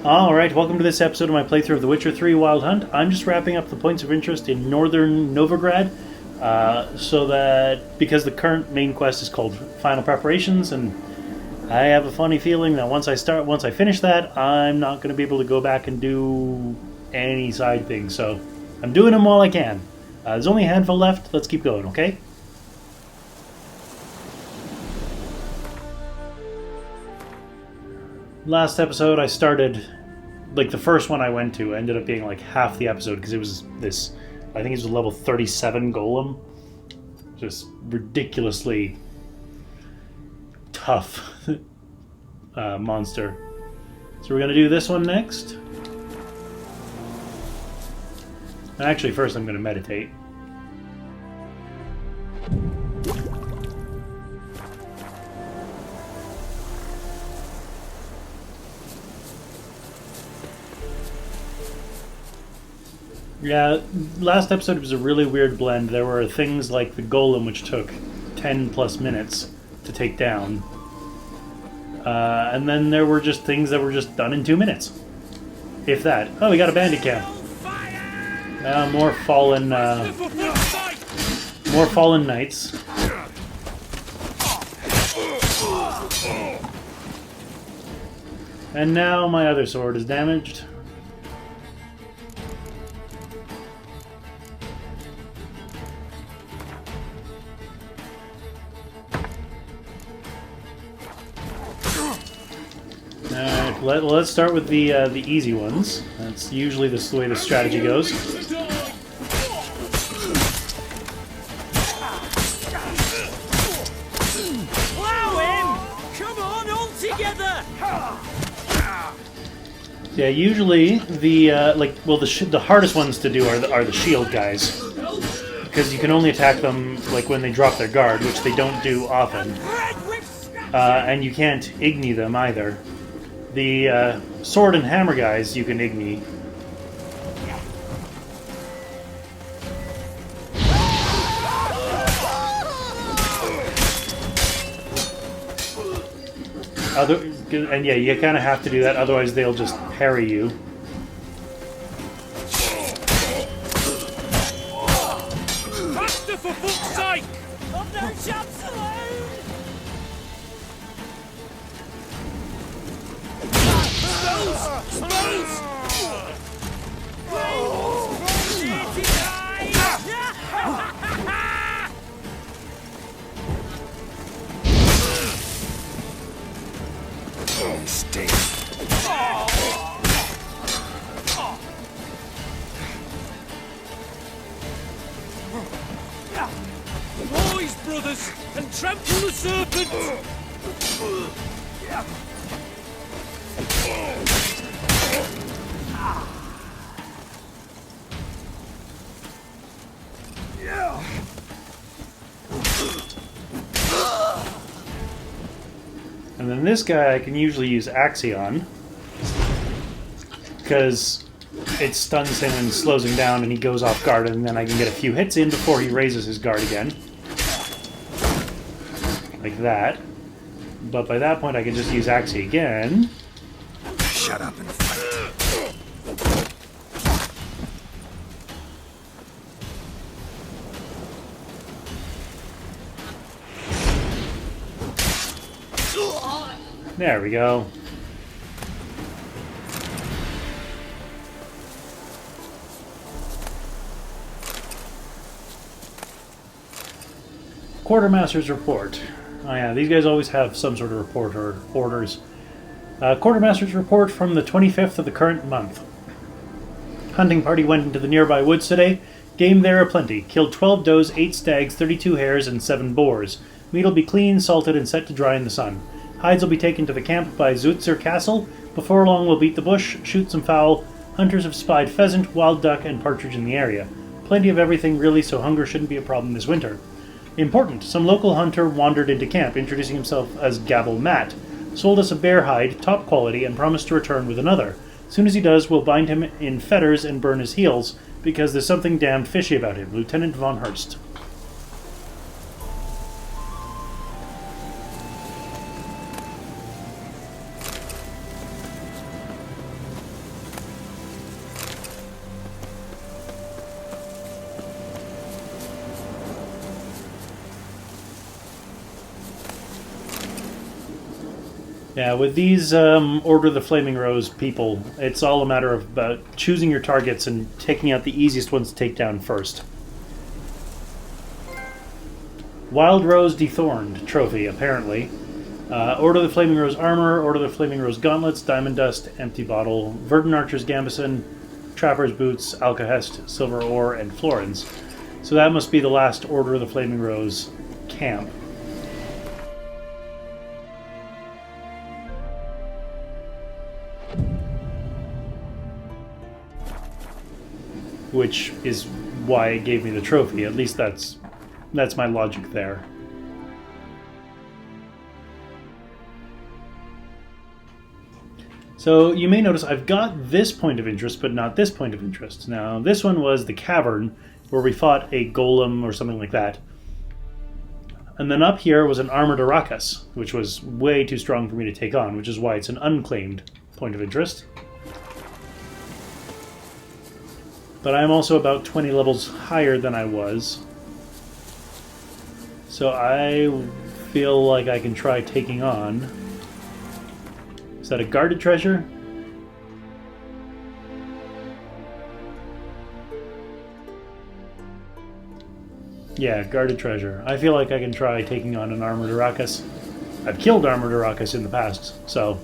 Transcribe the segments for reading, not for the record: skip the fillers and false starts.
Alright, welcome to this episode of my playthrough of The Witcher 3 Wild Hunt. I'm just wrapping up the points of interest in northern Novigrad, so that, because the current main quest is called Final Preparations, and I have a funny feeling that once I finish that, I'm not going to be able to go back and do any side things, so I'm doing them while I can. There's only a handful left, let's keep going, okay? Last episode I started, like the first one I went to ended up being like half the episode because it was this, I think it was a level 37 golem. Just ridiculously tough monster. So we're going to do this one next. Actually, first I'm going to meditate. Yeah, last episode was a really weird blend. There were things like the golem, which took 10 plus minutes to take down. And then there were just things that were just done in 2 minutes. If that. Oh, we got a bandit camp. More fallen knights. And now my other sword is damaged. Let's start with the easy ones. That's usually the way the strategy goes. Wow him! Come on, all together! Yeah, usually the hardest ones to do are the shield guys, because you can only attack them like when they drop their guard, which they don't do often, and you can't igni them either. The sword and hammer guys you can igni. And yeah, you kind of have to do that, otherwise they'll just parry you. Faster for fuck's sake! I've no chance alone! Boys, brothers, and trample the serpent! And then this guy I can usually use Axion, because it stuns him and slows him down and he goes off guard, and then I can get a few hits in before he raises his guard again. Like that. But by that point I can just use Axie again. Shut up and fight. There we go. Quartermasters Report. Oh yeah, these guys always have some sort of report or orders. Quartermasters Report from the 25th of the current month. Hunting party went into the nearby woods today. Game there aplenty. Killed 12 does, 8 stags, 32 hares, and 7 boars. Meat will be clean, salted, and set to dry in the sun. Hides will be taken to the camp by Zutzer Castle. Before long we'll beat the bush, shoot some fowl. Hunters have spied pheasant, wild duck, and partridge in the area. Plenty of everything really, so hunger shouldn't be a problem this winter. Important, some local hunter wandered into camp, introducing himself as Gabble Matt. Sold us a bear hide, top quality, and promised to return with another. Soon as he does, we'll bind him in fetters and burn his heels, because there's something damned fishy about him. Lieutenant von Hurst. Yeah, with these Order of the Flaming Rose people, it's all a matter of choosing your targets and taking out the easiest ones to take down first. Wild Rose Dethorned trophy, apparently. Order of the Flaming Rose armor, Order of the Flaming Rose gauntlets, diamond dust, empty bottle, Verdant Archer's gambeson, Trapper's boots, alkahest, silver ore, and florins. So that must be the last Order of the Flaming Rose camp. Which is why it gave me the trophy. At least that's my logic there. So you may notice I've got this point of interest, but not this point of interest. Now, this one was the cavern, where we fought a golem or something like that. And then up here was an armored Arakas, which was way too strong for me to take on, which is why it's an unclaimed point of interest. But I'm also about 20 levels higher than I was. So I feel like I can try taking on... Is that a guarded treasure? Yeah, guarded treasure. I feel like I can try taking on an armored Arakas. I've killed armored Arakas in the past, so...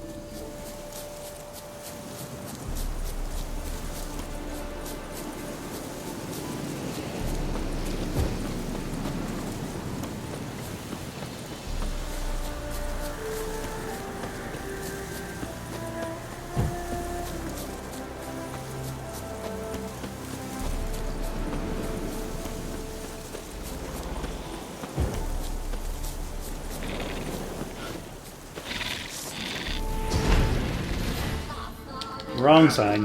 Wrong sign.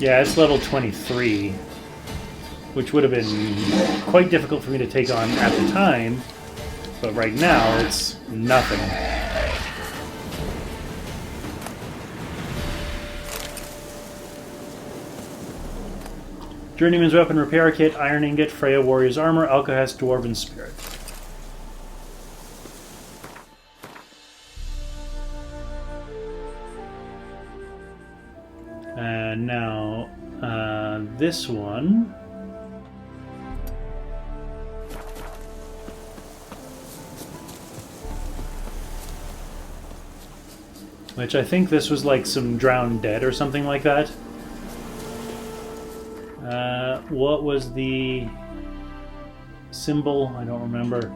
Yeah, it's level 23, which would have been quite difficult for me to take on at the time, but right now it's nothing. Journeyman's Weapon Repair Kit, Iron Ingot, Freya Warrior's Armor, Alkahest, Dwarven Spirit. And now, this one... Which I think this was like some Drowned Dead or something like that. What was the symbol? I don't remember.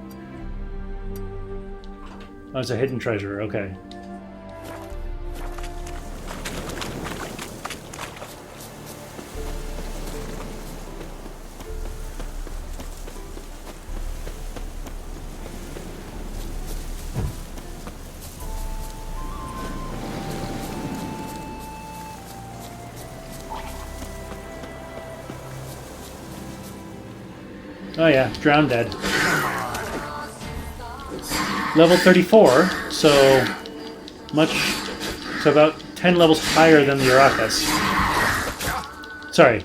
Oh, it's a hidden treasure. Okay. Oh yeah, Drowned Dead. Level 34, so about 10 levels higher than the Arakas. Sorry,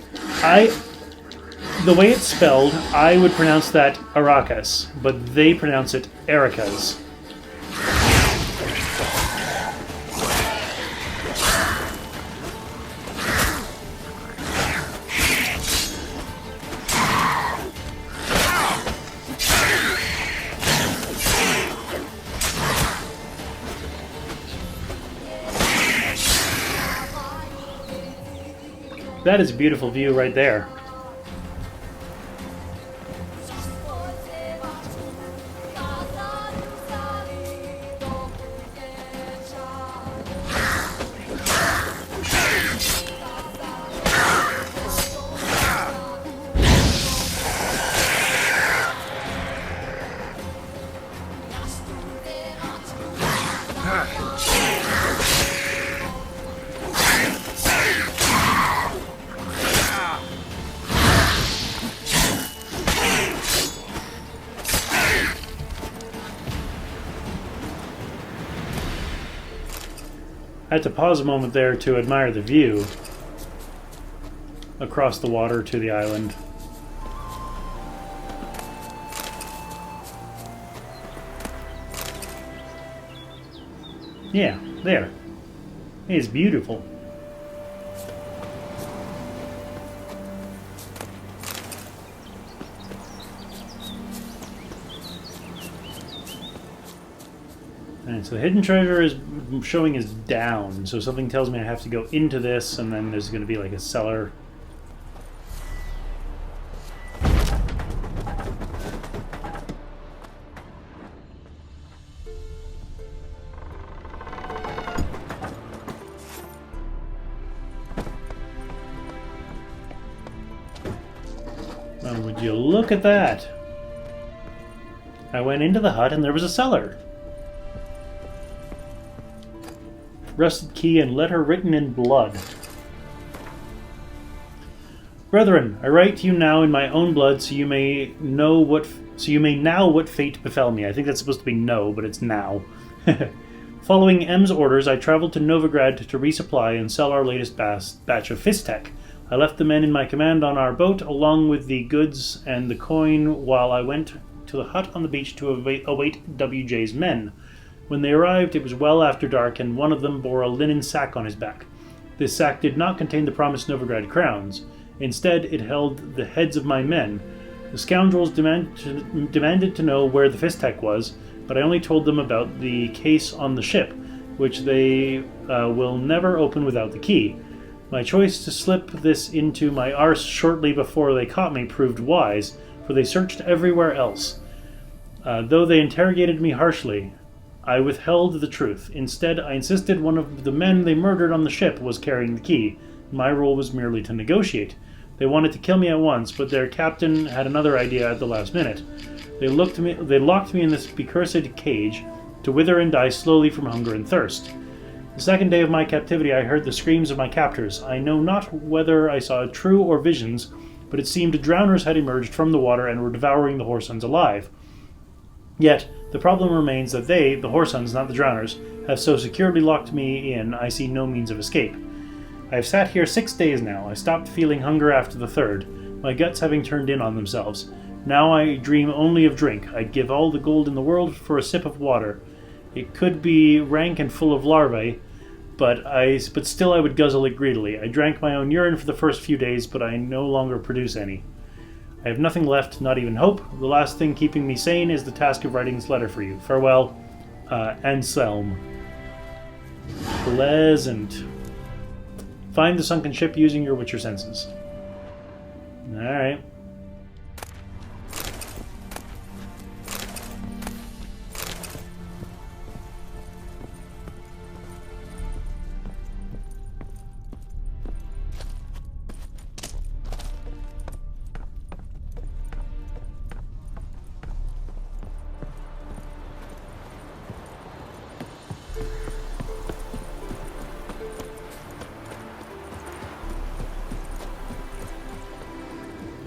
the way it's spelled, I would pronounce that Arakas, but they pronounce it Erikas. That is a beautiful view right there. Had to pause a moment there to admire the view across the water to the island. Yeah, there. It's beautiful. And so the hidden treasure is showing is down, so something tells me I have to go into this, and then there's going to be like a cellar. Well, would you look at that? I went into the hut and there was a cellar. Rusted key and letter written in blood. Brethren, I write to you now in my own blood, so you may know what fate befell me. I think that's supposed to be no, but it's now. Following M's orders, I traveled to Novigrad to resupply and sell our latest batch of Fistek. I left the men in my command on our boat, along with the goods and the coin, while I went to the hut on the beach to await WJ's men. When they arrived, it was well after dark, and one of them bore a linen sack on his back. This sack did not contain the promised Novigrad crowns. Instead, it held the heads of my men. The scoundrels demanded to know where the Fistek was, but I only told them about the case on the ship, which they will never open without the key. My choice to slip this into my arse shortly before they caught me proved wise, for they searched everywhere else. Though they interrogated me harshly, I withheld the truth. Instead, I insisted one of the men they murdered on the ship was carrying the key. My role was merely to negotiate. They wanted to kill me at once, but their captain had another idea at the last minute. They locked me in this accursed cage to wither and die slowly from hunger and thirst. The second day of my captivity, I heard the screams of my captors. I know not whether I saw true or visions, but it seemed drowners had emerged from the water and were devouring the Whoresons alive. Yet, the problem remains that they, the Whoresons, not the drowners, have so securely locked me in, I see no means of escape. I have sat here 6 days now. I stopped feeling hunger after the third, my guts having turned in on themselves. Now I dream only of drink. I'd give all the gold in the world for a sip of water. It could be rank and full of larvae, but still I would guzzle it greedily. I drank my own urine for the first few days, but I no longer produce any. I have nothing left, not even hope. The last thing keeping me sane is the task of writing this letter for you. Farewell, Anselm. Pleasant. Find the sunken ship using your Witcher senses. Alright.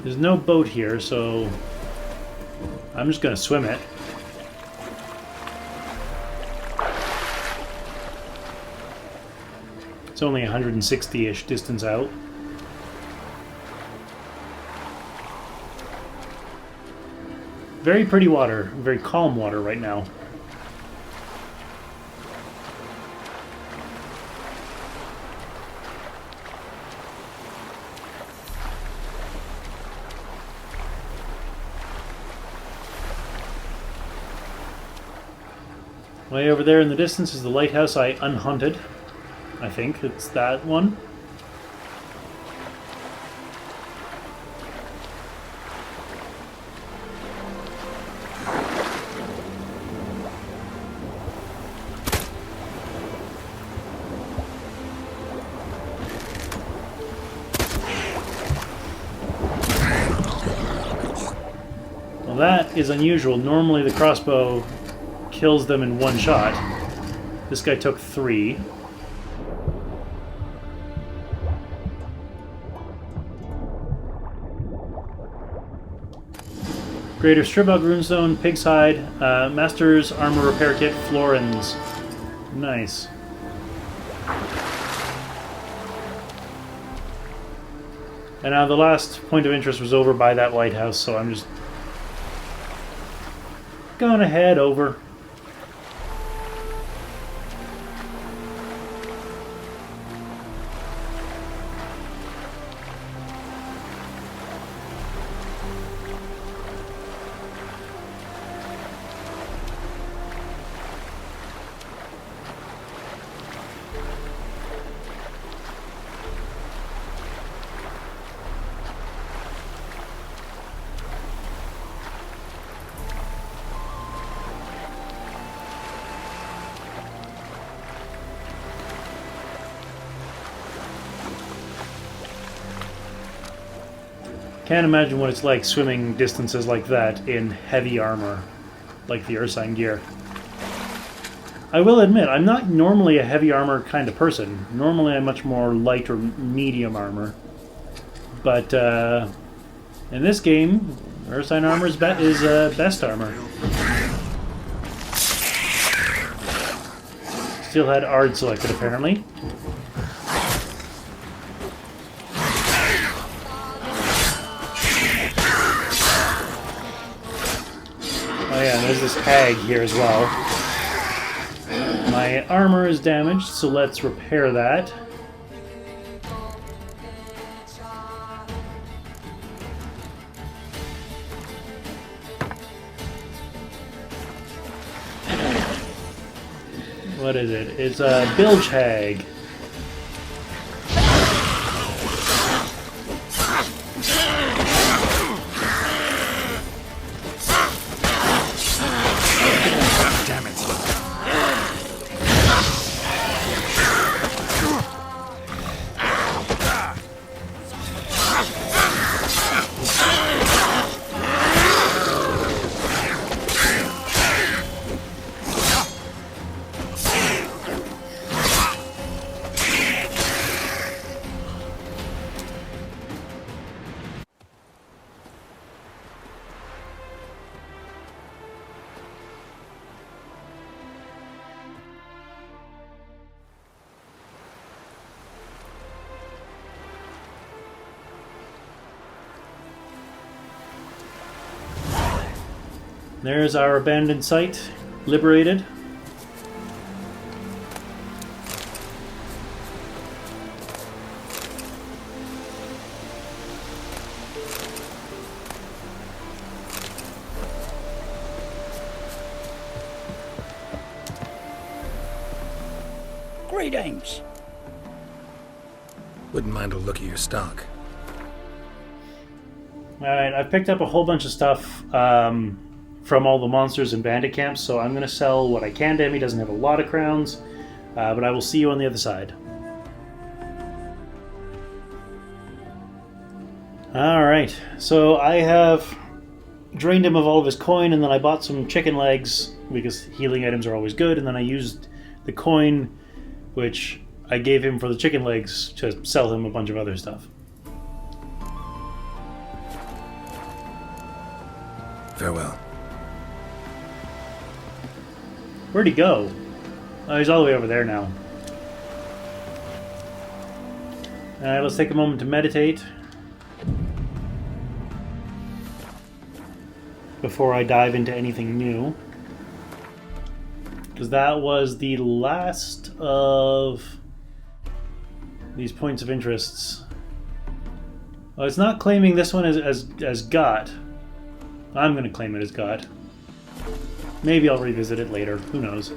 There's no boat here, so I'm just gonna swim it. It's only 160-ish distance out. Very pretty water, very calm water right now. Way over there in the distance is the lighthouse I unhunted. I think it's that one. Well, that is unusual. Normally the crossbow kills them in one shot. This guy took 3. Greater Stribog Runestone, Pig's Hide, Master's Armor Repair Kit, Florins. Nice. And now the last point of interest was over by that lighthouse, so I'm just gonna head over. Can't imagine what it's like swimming distances like that in heavy armor, like the Ursine gear. I will admit, I'm not normally a heavy armor kind of person. Normally I'm much more light or medium armor. But in this game, Ursine armor is best armor. Still had Ard selected apparently. Oh yeah, there's this hag here as well. My armor is damaged, so let's repair that. What is it? It's a bilge hag. There's our abandoned site, liberated. Greetings. Wouldn't mind a look at your stock. Alright, I've picked up a whole bunch of stuff from all the monsters and bandit camps, so I'm going to sell what I can to him. He doesn't have a lot of crowns, but I will see you on the other side. Alright, so I have drained him of all of his coin, and then I bought some chicken legs, because healing items are always good, and then I used the coin, which I gave him for the chicken legs, to sell him a bunch of other stuff. Farewell. Where'd he go? Oh, he's all the way over there now. Alright, let's take a moment to meditate before I dive into anything new. Because that was the last of these points of interests. Well, it's not claiming this one as got. I'm going to claim it as got. Maybe I'll revisit it later. Who knows?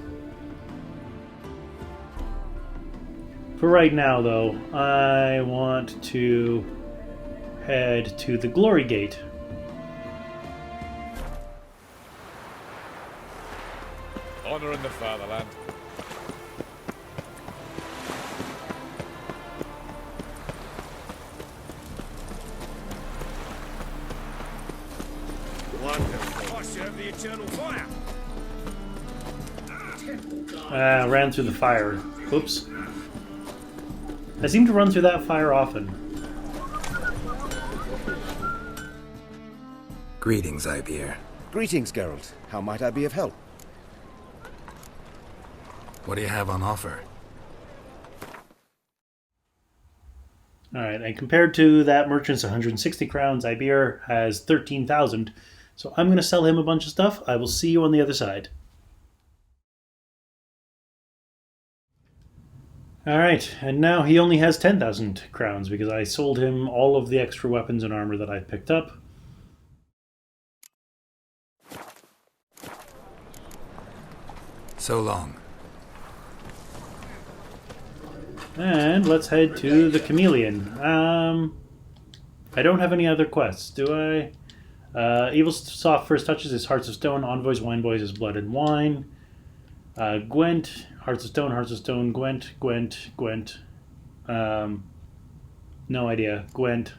For right now, though, I want to head to the Glory Gate. Honor in the fatherland. Wonderful. I serve the eternal fire. Ran through the fire. Oops. I seem to run through that fire often. Greetings, Ibeer. Greetings, Geralt. How might I be of help? What do you have on offer? Alright, and compared to that merchant's 160 crowns, Iber has 13,000. So I'm going to sell him a bunch of stuff. I will see you on the other side. Alright, and now he only has 10,000 crowns because I sold him all of the extra weapons and armor that I picked up. So long. And let's head to the Chameleon. I don't have any other quests, do I? Evil Soft first touches his Hearts of Stone, Envoys, Wine Boys is Blood and Wine. Gwent, Hearts of Stone, Gwent. No idea. Gwent.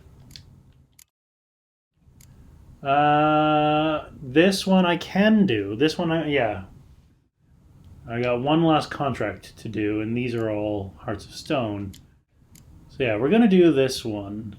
This one I can do. This one, yeah. I got one last contract to do, and these are all Hearts of Stone. So yeah, we're going to do this one.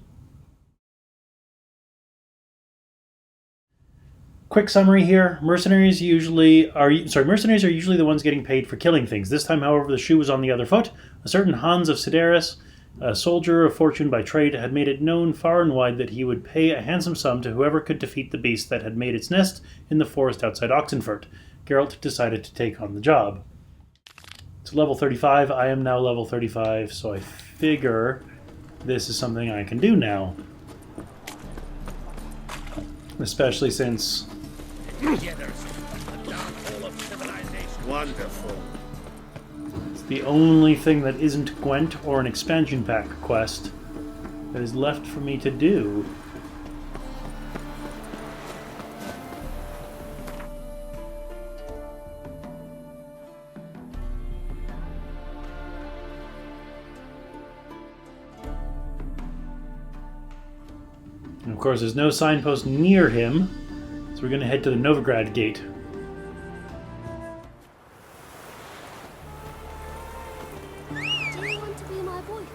Quick summary here. Mercenaries are usually the ones getting paid for killing things. This time, however, the shoe was on the other foot. A certain Hans of Sideris, a soldier of fortune by trade, had made it known far and wide that he would pay a handsome sum to whoever could defeat the beast that had made its nest in the forest outside Oxenfurt. Geralt decided to take on the job. It's level 35. I am now level 35, so I figure this is something I can do now. Especially since... Wonderful. It's the only thing that isn't Gwent or an expansion pack quest that is left for me to do. And of course, there's no signpost near him, so we're going to head to the Novigrad Gate. Do you want to be my boyfriend?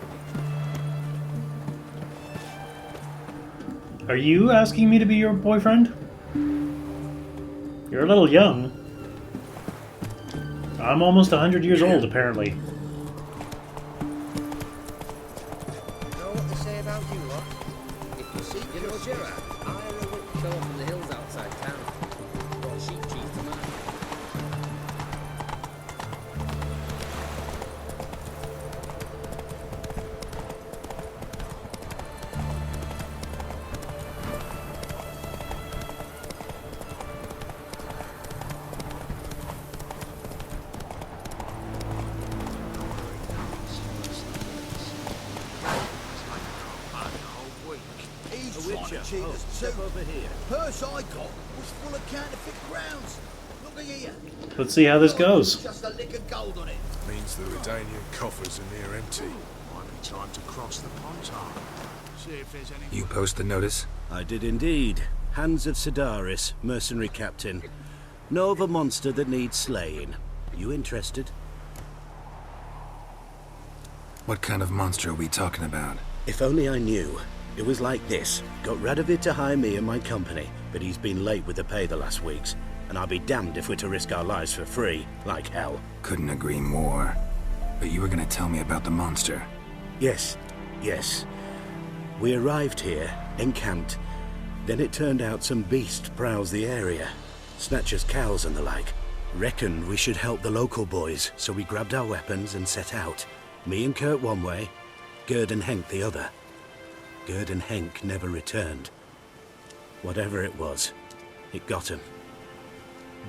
Are you asking me to be your boyfriend? You're a little young. I'm almost 100 years old, apparently. You know what they say about you lot? If you seek justice, hire a witch girl from the hills outside town. Brought sheep cheese to mine. Step over here. Purse I got was full of counterfeit crowns. Look here. Let's see how this goes. Just a lick of gold on it. Means the Redanian coffers are near empty. Might be time to cross the Pontar. See if there's any... You post the notice? I did indeed. Hans of Sidaris, mercenary captain. Know of a monster that needs slaying. You interested? What kind of monster are we talking about? If only I knew. It was like this. Got Radovid to hire me and my company, but he's been late with the pay the last weeks. And I'll be damned if we're to risk our lives for free, like hell. Couldn't agree more. But you were gonna tell me about the monster. Yes. We arrived here, encamped. Then it turned out some beast prowls the area. Snatchers cows and the like. Reckoned we should help the local boys, so we grabbed our weapons and set out. Me and Kurt one way, Gerd and Henk the other. Gerd and Henk never returned. Whatever it was, it got him.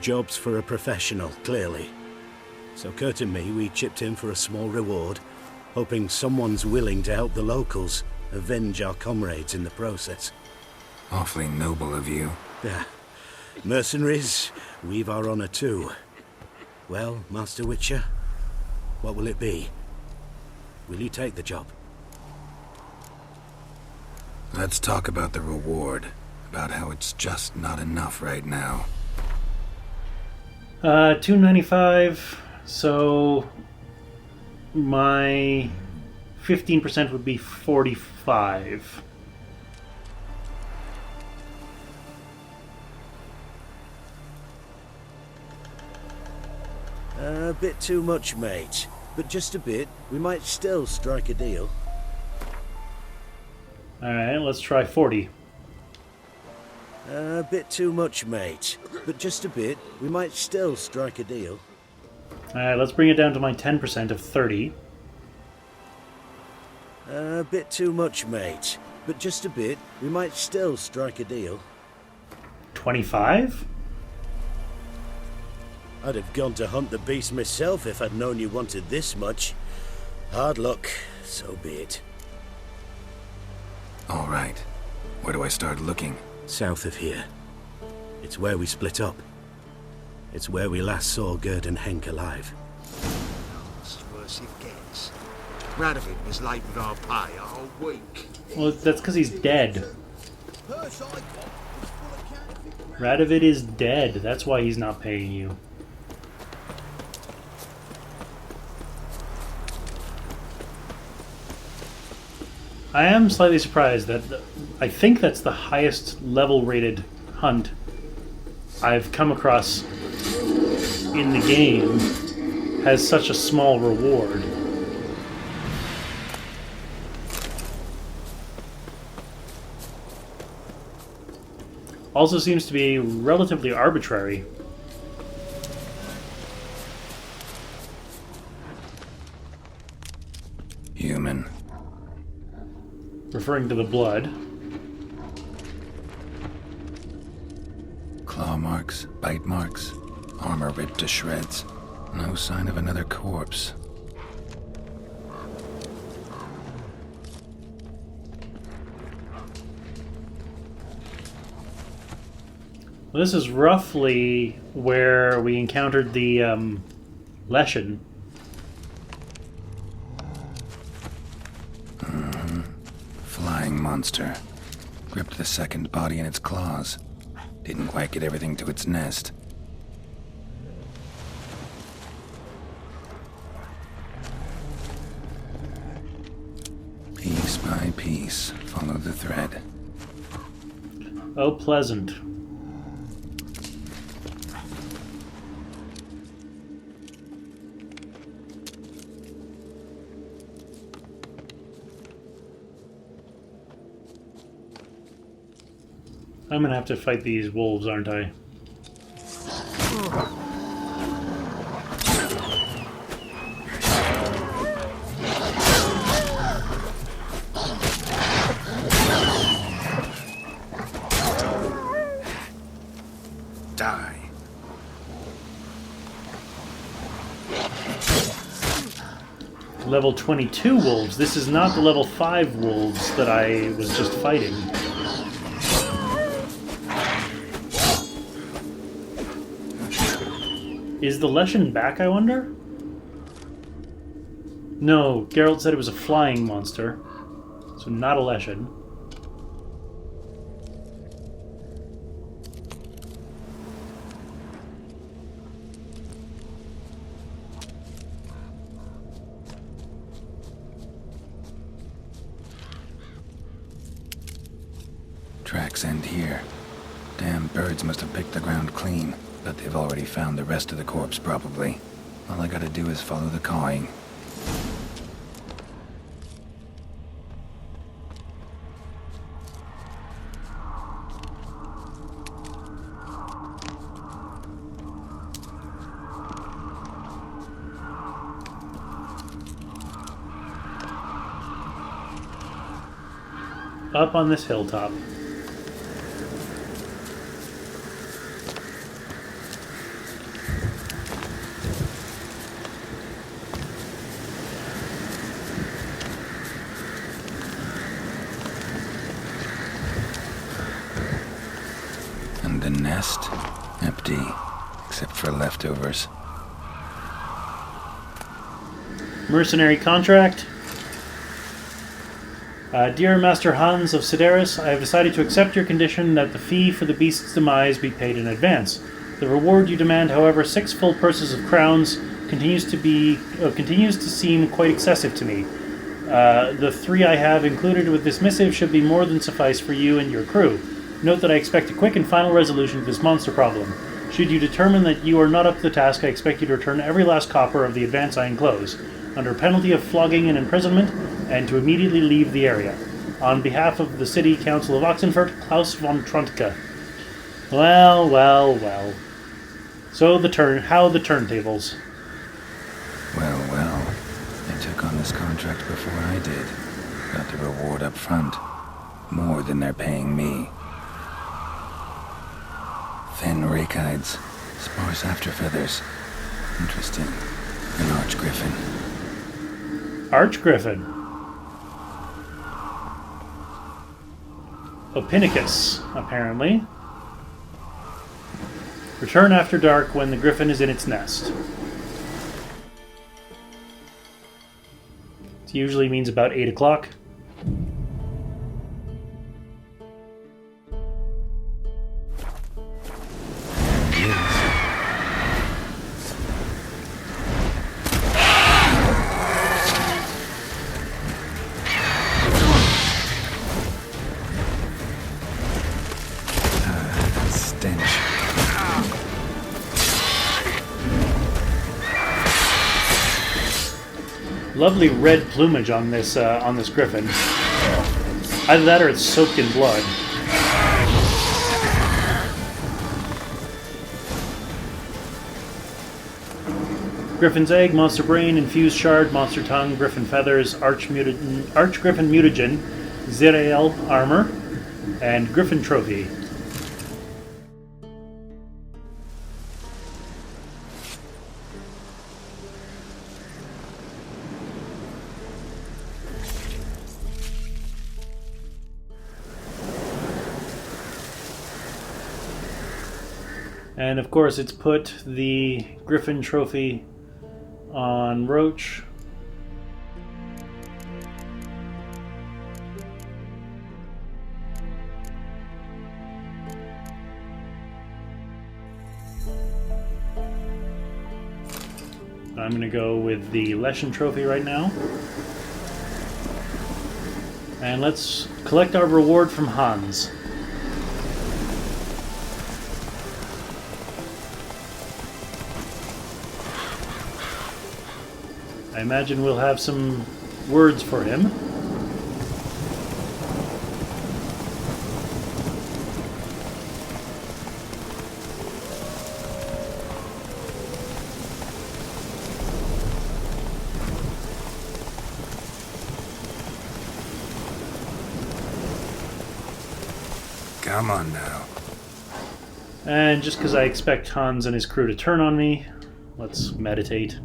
Jobs for a professional, clearly. So Kurt and me, we chipped in for a small reward, hoping someone's willing to help the locals avenge our comrades in the process. Awfully noble of you. Mercenaries, we've our honor too. Well, Master Witcher, what will it be? Will you take the job? Let's talk about the reward. About how it's just not enough right now. 295, so my 15% would be 45. A bit too much, mate. But just a bit. We might still strike a deal. Alright, let's try 40. A bit too much, mate. But just a bit. We might still strike a deal. Alright, let's bring it down to my 10% of 30. A bit too much, mate. But just a bit. We might still strike a deal. 25? I'd have gone to hunt the beast myself if I'd known you wanted this much. Hard luck. So be it. All right. Where do I start looking? South of here. It's where we split up. It's where we last saw Gerd and Henk alive. It's worse it gets. Radovid was late with our pay a whole week. Well, that's because he's dead. Purse I got was full of counterfeit crowns. Radovid is dead. That's why he's not paying you. I am slightly surprised that I think that's the highest level rated hunt I've come across in the game has such a small reward. Also seems to be relatively arbitrary. Human. Referring to the blood. Claw marks, bite marks, armor ripped to shreds. No sign of another corpse. Well, this is roughly where we encountered the Leshen. Flying monster. Gripped the second body in its claws. Didn't quite get everything to its nest. Piece by piece, follow the thread. Oh, pleasant. I'm gonna have to fight these wolves, aren't I? Die. Level 22 wolves. This is not the level 5 wolves that I was just fighting. Is the Leshen back, I wonder? No, Geralt said it was a flying monster. So not a Leshen. Tracks end here. Damn birds must have picked the ground clean. But they've already found the rest of the corpse, probably. All I gotta do is follow the cawing. Up on this hilltop. And the nest? Empty. Except for leftovers. Mercenary Contract. Dear Master Hans of Sidaris, I have decided to accept your condition that the fee for the beast's demise be paid in advance. The reward you demand, however, 6 full purses of crowns, continues to seem quite excessive to me. The 3 I have included with this missive should be more than suffice for you and your crew. Note that I expect a quick and final resolution to this monster problem. Should you determine that you are not up to the task, I expect you to return every last copper of the advance I enclose, under penalty of flogging and imprisonment, and to immediately leave the area. On behalf of the City Council of Oxenfurt, Klaus von Truntka. Well, well, well. So how the turntables? Well, well. They took on this contract before I did. Got the reward up front. More than they're paying me. Thin rakides. Sparse afterfeathers. Interesting. An archgriffin. Archgriffin. Opinicus, apparently. Return after dark when the griffin is in its nest. It usually means about 8 o'clock. Lovely red plumage on this griffin. Either that or it's soaked in blood. Griffin's egg, monster brain, infused shard, monster tongue, griffin feathers, archgriffin mutagen, Zerael armor, and griffin trophy. And of course it's put the Griffin trophy on Roach. I'm going to go with the Leshen trophy right now. And let's collect our reward from Hans. I imagine we'll have some words for him. Come on now. And just because I expect Hans and his crew to turn on me, let's meditate.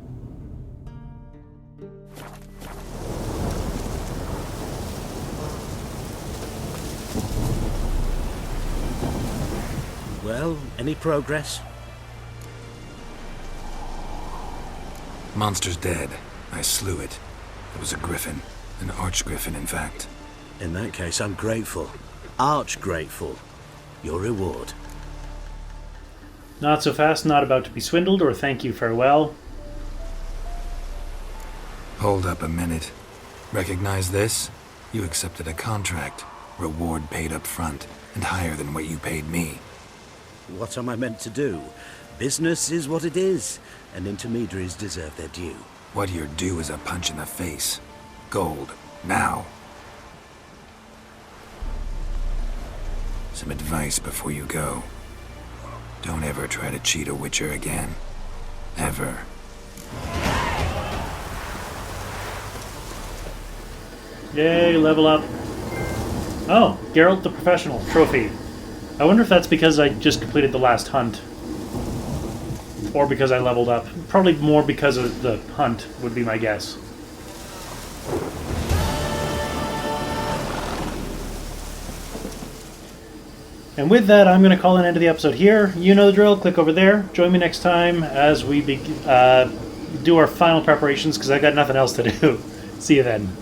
Well, any progress? Monster's dead. I slew it. It was a griffin. An archgriffin, in fact. In that case, I'm grateful. Arch grateful. Your reward. Not so fast, not about to be swindled, or thank you, farewell. Hold up a minute. Recognize this? You accepted a contract. Reward paid up front, and higher than what you paid me. What am I meant to do? Business is what it is, and intermediaries deserve their due. What you're due is a punch in the face. Gold. Now. Some advice before you go. Don't ever try to cheat a Witcher again. Ever. Yay, level up. Oh, Geralt the Professional trophy. I wonder if that's because I just completed the last hunt. Or because I leveled up. Probably more because of the hunt, would be my guess. And with that, I'm going to call an end to the episode here. You know the drill. Click over there. Join me next time as we do our final preparations, because I got nothing else to do. See you then.